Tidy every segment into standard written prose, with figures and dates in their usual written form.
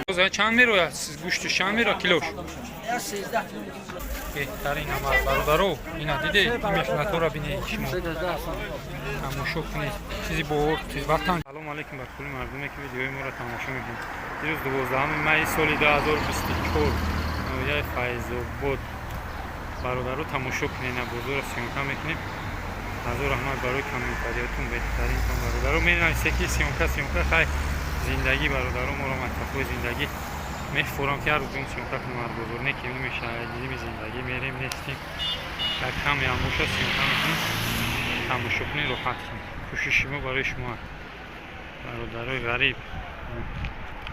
روزه چند میروه گوشت چند میره کیلوش؟ 13 بهترین هم برادرو اینا دیده این میخنه تو را بینه شما تماشا کنید چیزی برد وقتا سلام علیکم بر کل مردمی که ویدیوی ما را تماشا میکنید دیروز 12 می سال 2024 نویای فیض‌آباد برادرو تماشا کنید نه بزرگ سیونکا میکنیم از رحمت برای کامنتاریاتون بهترین کام برادرو میرن سکی سیونکا خیلی زندگی برادرو ما را متفاوت زندگی می‌فورم که هر روز سیونکا کنم بزرگ نکنیم میشه دیدیم زندگی میریم نیستیم در کمی اموشا سیونکا میکنیم تماشا کنید راحت کنید کوشش ما برای شما برادرای غریب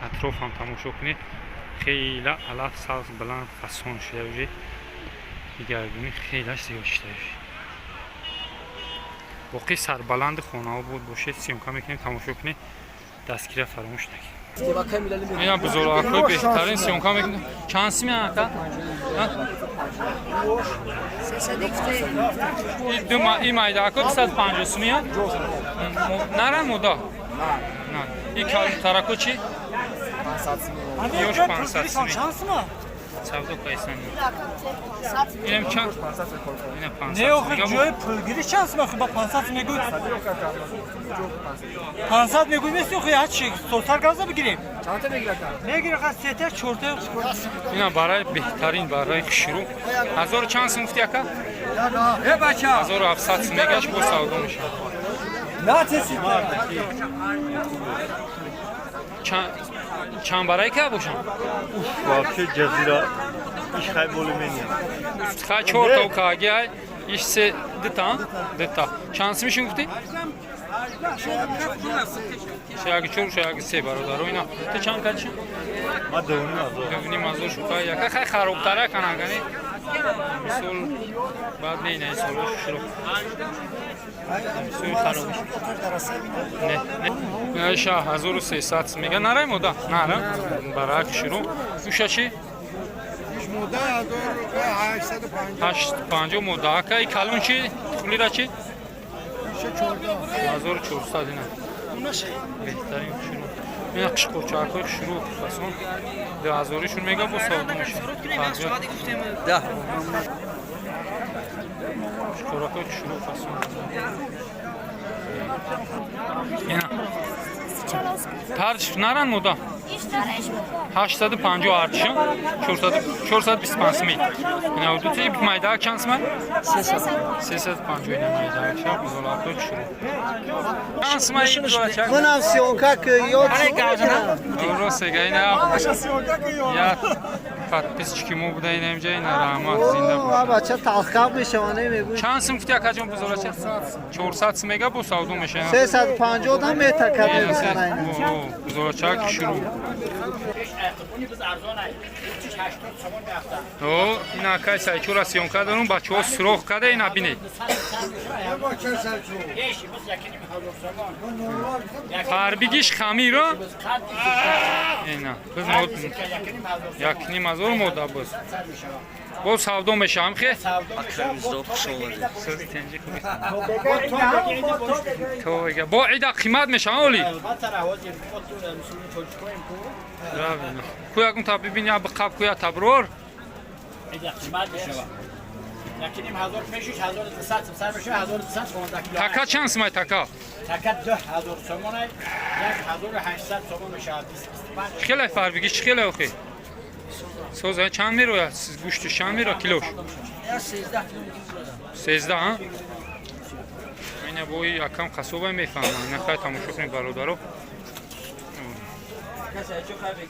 اطراف هم تماشا کنید خیلی علف سبز بلند فسان شده گردونی خیلی زیاد شده باقی سر بلند خانه ها بود باشه سیونکا میکنیم تماشا کنید دستگیره فراموش نکنید اینا بزرگاکای بهترین سیونکا میکنیم چند سی میان اکا؟ این مایده اکا 250 سی میان؟ نرم مودا؟ نه این ترکو چی؟ 500 سی یوش 500 سی میان سبدا کایسان اینم چند؟ اینم 500 نه آخه جای پولگیری چند سمخه با 500 میگوید 500 میگوید میستی آخه هر چی سوسر گازه بگیریم چند تا بگیره میگیره خواست سیتر چورته اینا برای بهترین برای کشیرو 1000 چند سم گفتی اکا؟ ای بچه 1700 سم میگش با سودا میشه نه چیزی چند برای که باشم؟ вообще جزیره ایش خیلی بولمینیم خیلی 4 تا کاگی های ایش 3 دتا چند سمیشون گفتی؟ شاید 4 شاید 3 برادر اینا تو چند کچی؟ ما دونیم مازور شوکا یکا خیلی خرابتره کنن کنی مثل بعد نه سالوش شروع سوی خرابش نه ایشا 1300 میگه نره مودا نره برای شروع گوشه چی؟ مودا 850 مودا که ای کلون چی؟ خولی را چی؟ 1400 اینا بهترین شروع این قش قوچاکای شروع فسون 2000 شون میگه با سودا میشه ده قوچاکای شروع فسون اینا پرچ نرن مودا 850 ارتشن 425 می اینا دو تا مایده چند سم 350 اینا مایده شب بزرگاکای شروع چند سم این کنم سیونکا که یاد درست اینا یا پس چیکمو بوده این اینجا این رحمت زنده باشه بچه تلخکم میشه و نمیگوی چند سم گفتی اکا جان بزرگ 400 سم میگه با سودا میشه 350 هم میتکه میکنه بزرگچاک شروع او این اکای سایچورا سیونکا دارون بچه ها سروخ کده اینا بینید پربیگیش خمیر رو اینا یک نیم هزار مودا باز سودا میشه هم خیلی با عیده قیمت میشه اولی کویا کن تا ببینی اب قاب کویا تبرور تکا چند سمای تکا؟ تکا 2000 سومونه 1800 سومون میشه خیلی فرق بگیش خیلی اوخی سوزه چند میروه گوشت چند میره کیلوش 13 ها اینه بوی یکم خصوبه میفهمن نخواهی تماشا کنید برادرو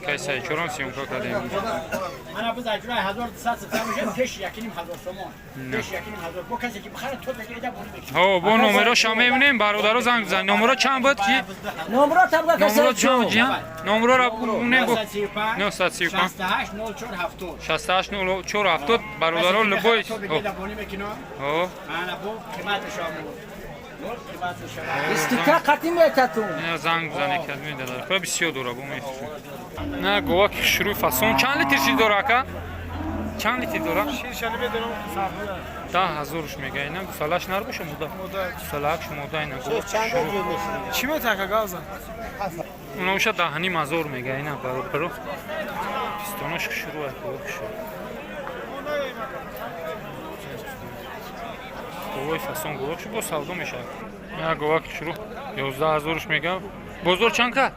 کسی چوران سیونکا کده من ابو زجرا 1200 میشه پیش یکینیم 1000 سومون پیش یکینیم 1000 با کسی که بخره تو بگیرید بونی ها با نمرش هم میبینیم برادرو زنگ بزنید نمره چند بود کی نمره تبقى نمره چند جیان نمره را بونیم 935 68 04 70 برادرو لبوی ها انا ابو قیمت شامو استیکا قطعی میتتون اینا زنگ بزنه کلمه داره خیلی بسیار دوره با میفرسته نه گواه که شروع فسون چند لیتر چیز دوره اکا؟ چند لیتر دوره؟ شیرشانی بدارم صاحبه 10,000 میگه اینا گوسالاش نر باشه مودا گوسالاش مودا اینا گواه چی میتکه گازه اونا وشه دهنی مزور میگه اینا برو پیستانش شروع شد گوای فسون گواه شو با سودا میشه یا گواه شروع 11000 میگه بزرگ چند که؟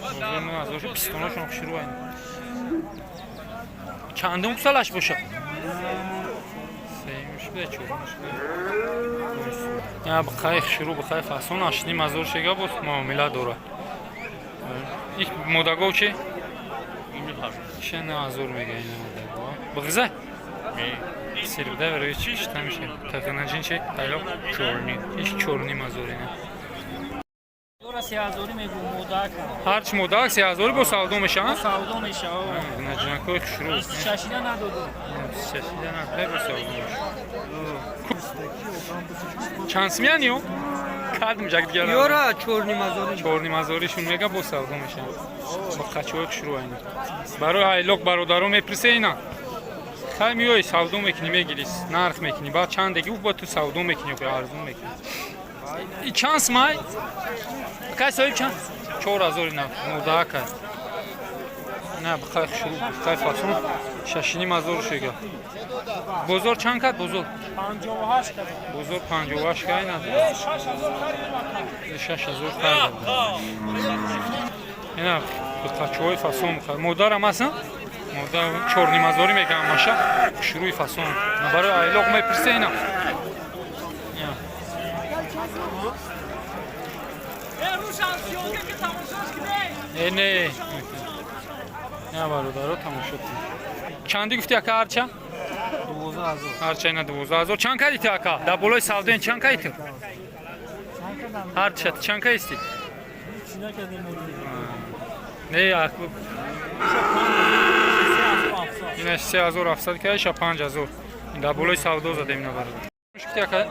بزرگ 9000 پیستانش شروع اینا چندم سالش باشه؟ سیمش بده چورمش بده یا بخیر شروع بخیر فسون 8000 شگه بود معامله داره یک مدگو چی؟ 9000 میگه این مدگو بغزه؟ سیر بده برای چیش تمیشه تقنجین چی؟ تایلو چورنی ایش چورنی مزور اینه 3000 میگو مودک هرچ مودک 3000 با سودو میشه؟ سودو میشه نجنکو شروع شاشیده ندادو شاشیده نداره با سودو میشه چانس میانیو؟ کارد میجاک دیگه یورا چورنی مزاری چورنی مزاریشون میگه با سودو میشه با قچوک شروع اینه برای ایلوک برادرو میپرسه اینا خیلی میوی سودو میکنی میگیری نرخ میکنی بعد چند دیگه با تو سودو میکنی و ارزون میکنی این چانس مای که صاحب چند 4000 نه مودک نه بخیر شروع بخیر فصل 6500 شگه بزرگ چند کرد بزرگ 58 کرد بزرگ 58 که نه 6000 کرد اینا بخچوی فصل میخواد مدارم هستن مدار چورنی مزاری میگم ماشه شروع فصل برای ایلاق میپرسه اینا نه نه برادرها تماشا کن چندی گفتی اکا هرچه؟ 12000 هرچه اینا 12000 چند کردی تی اکا؟ در بولای سودین چند کردی تو؟ هرچه چند کردی؟ نه اکا اینش 3700 که ایش 5000 این در بولای سودو زده اینا برادر گفتی اکا؟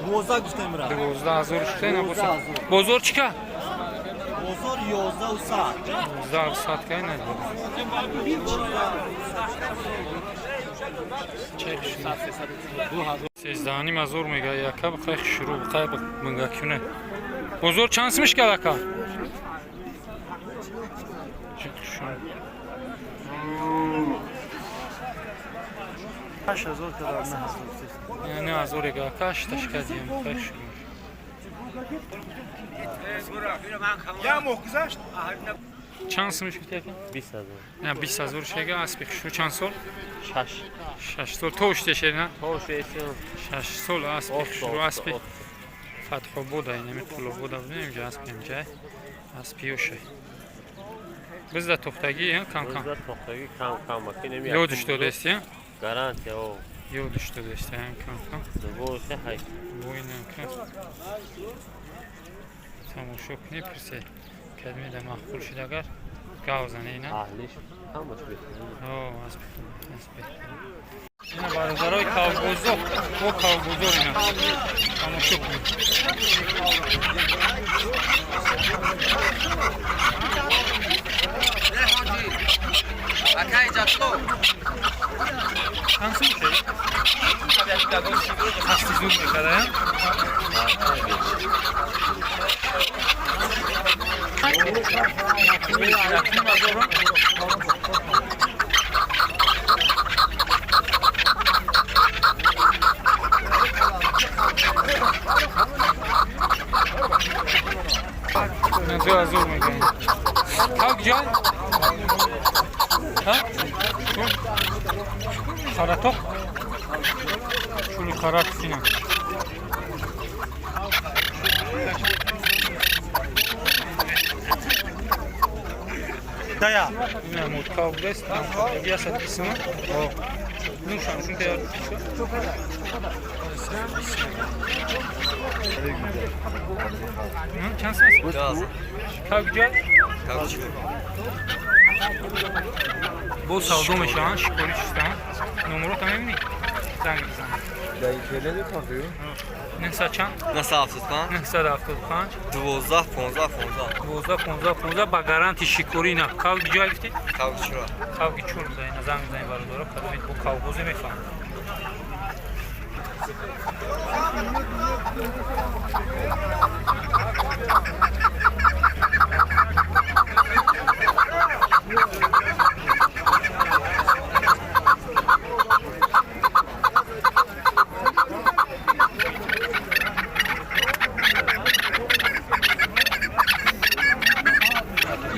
12 گفتم را 12000 شده اینا بزرگ چی که؟ بزرگ 11 و 100 1100 که اینا سیزدانی مزور میگه یکا بخیر شروع بخیر منگه کنه بزرگ چانس میش کرد اکا 8000 kadar ne یعنی هزار اگه اکاش تشکدیم بخیر شروع یا مخگذشت چانس میش بیتی اکا؟ 20000 نه 20000 شگه اسبی شروع چند سال؟ 6 6 سال توشته شد نه؟ توشه 6 سال اسبی شروع اسبی فتح بوده اینمی طول بوده بودیم که اسبی همجای اسبی و شی بزده تختگی ها کم کم toxtagi kam makine یادش داده استی ها؟ garantiya o یادش داده استی هم کم کم bu ise hay بوینم کم تماشا کنی پرسه کدمی ده مخبول شد اگر گاوزنه اینا ahlish hamıç bir آه اسبی اینا برادرای کاوگوزو او کاوگوزو اینا تماشا کنی چند سو میشه؟ هستی زود میکرده هم؟ نه 2000 میگن کاک جای؟ ها؟ خاراتو؟ شولی خارات سینه daya نه مود کاک دست بیا سد کسیمه نوشان شون تیار چند ساست؟ کاک جای؟ با سودو میشن شکاری چیستن نمرو تا میبینی؟ زنگ بزن نه چند؟ Nasıl hafızdan? نه 175 12, 15, 15 با گارانتی شکاری نه کاو جای گفتی؟ Kavga şura. کاو چون بزنی زنگ بزنی برادارا کدومی با کاو بوزه میفهم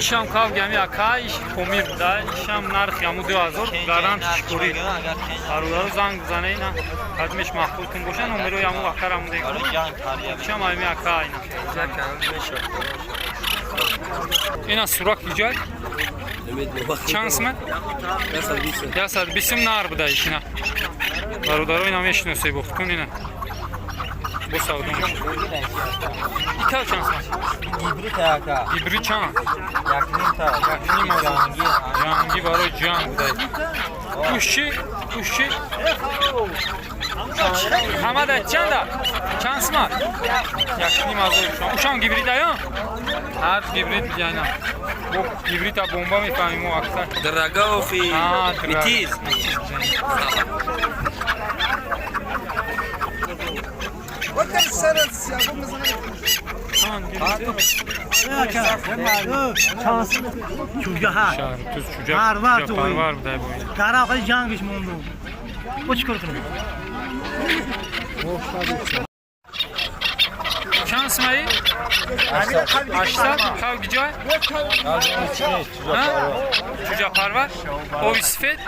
işam kav gemi aka iş komir da işam narx yamu 2000 garanti şkuri aruları zang zane ina hadmeş mahbul kun boşan numero yamu akaram de işam aymi aka ina ina surak güzel şans mı ya sad bisim nar bu da işine aruları ina meşno sey boktun ina bu savdum İtal şans mı Gibri tayaka. İbri çan Yakinin ta. Yakinin mazangi Yangi baro can buday Kuşçi Hamad etcan da Çans mı? Yakini mazangi Uşan gibri da ya Her gibri yani Bu gibri ta bomba mi fahim o aktar Draga fi Mitiz Çugaha. Şahır tuz çucak Var Japar var bu da bu Tarafı canmış mundu. Bu çıkartın. Şans mı? Açsa kav güzel Çucak par var O isfet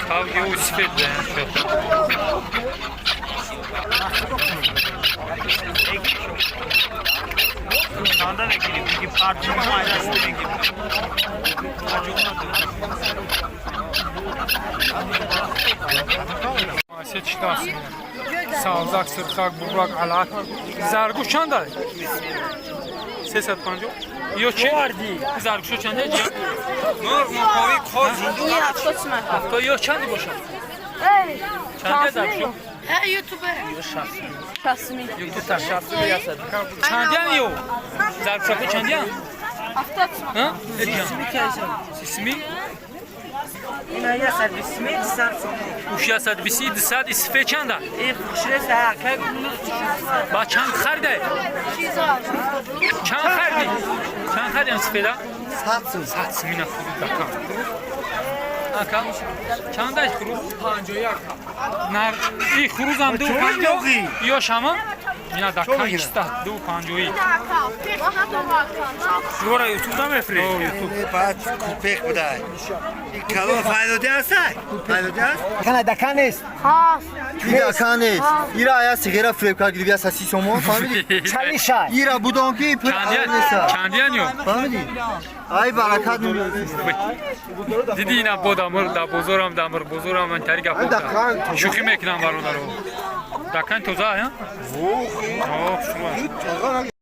Kavgi o isfet Sanda vekilim. Çünkü partinin aynasını vekilim. Maset ştasın Savzak, sırkak, burak, alak Zarguş çanda Sesat panco Yo çi? Zarguş çanda diyor Nur muhavi khoz İyi atlatma. Hafta yo çandi boşa Evet. Çanda zarguş Ha YouTube. Şahsimi. YouTube ta şahsı yasad Çandiyan yo Zarguş çandiyan Atlatma. Ha? İsmi İna yasad bismi sarsın. Uş yasad bisi disad isfe çanda Şurası ha. Ba çand xarde Çand xardi Çand xardi am isfeda Satsın mina furu daka Aka Çanda iş furu Nar İyi xuruz am du panjo Yo şama Mina daka ista du panjoyi Şura YouTube'da mı efri? YouTube بعد کوپیک بودای. این کلو فایده است؟ فایده است؟ Kana dakan est. Ha. Bir dakan est. İra aya sigara frevka gibi ya sasi somo. Famili. Çalışay. İra bu donki pır Kendiyen yok Famili. Ay barakat mı? Didi ina bo damır da bozoram ben teri gap Dakan. Şükür meknan var onlar o Dakan toza ya Oh şuna